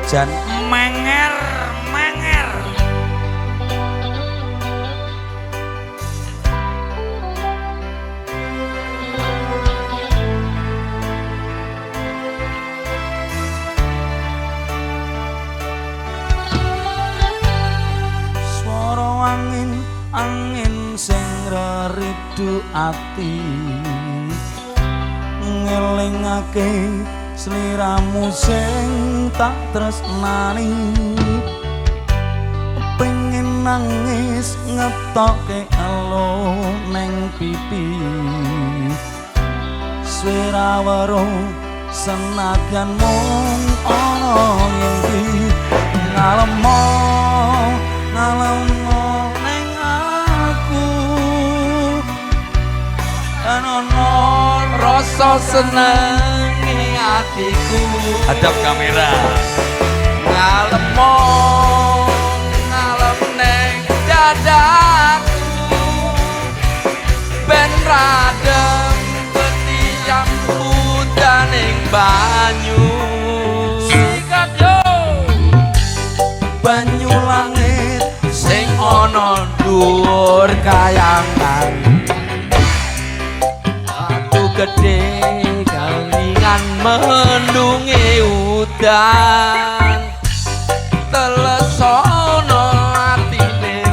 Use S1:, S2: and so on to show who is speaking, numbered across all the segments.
S1: jan menger menger. Swara angin angin sing reridu ati ngelingake sliramu sing tak tresnani pengen nangis ngetoke elo neng pipi swirawaro senadyan mung ana ngendi ngalemo ngalemo neng aku anono rasa seneng hatiku. Hadap kamera. Ngalemo ngalem neng dadaku ben radem ketiang udaning banyu sikat yo banyu langit sing ana dhuwur kayangan batu gede kalingan mendungi udan telesono atine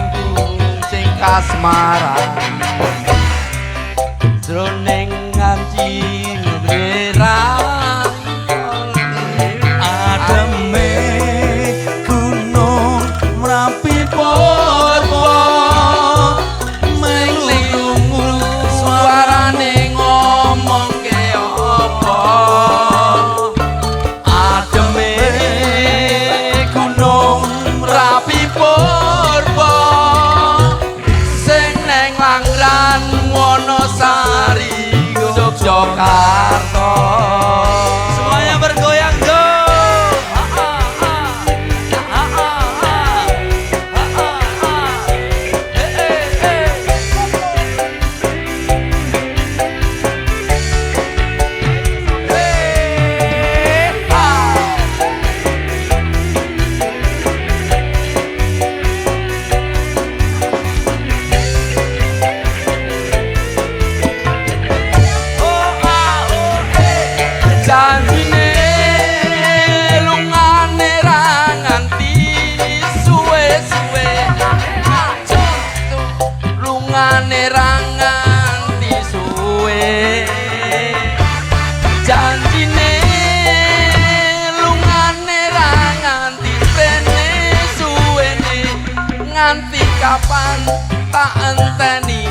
S1: sing kasmaran jroning ngaji ngerang ademe gunung Merapi Purwo melungu suarane ngomong Jakarta semuanya bergoyang go janjine lungane ra nganti suwe-suwe lungane ra nganti suwe janjine lungane ra nganti rene suwene nganti kapan tak enteni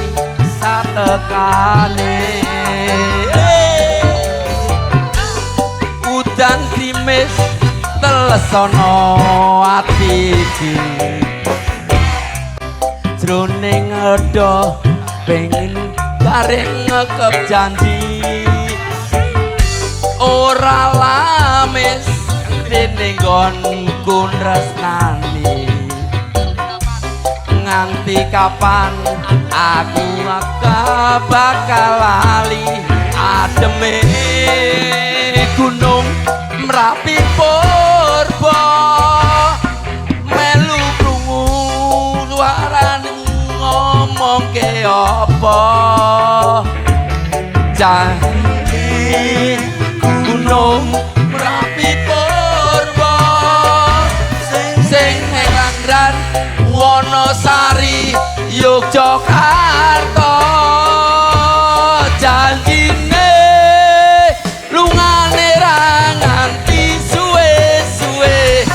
S1: satekane udan krimis telesono atiku jroning edo pengen bareng ngekep janji ora lamis dene nggonku tresnani nganti kapan aku bakal lali ademe gunung Merapi Purwo melu krungu suarane ngomong ke apa janji gunung Merapi Purwo sing Ngelangran Wonosari Yogyakarta janjine lungane ra nganti suwe-suwe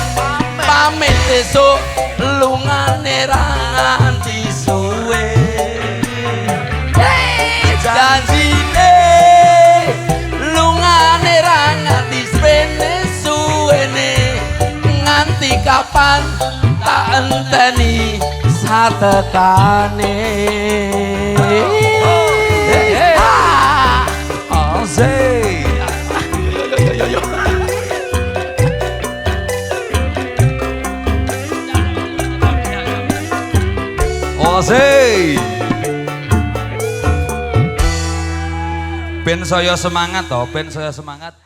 S1: pamit esuk lungane ra nganti suwe janjine lungane ra nganti suwene nganti kapan tak enteni satekane Ben saya semangat toh, ben saya semangat.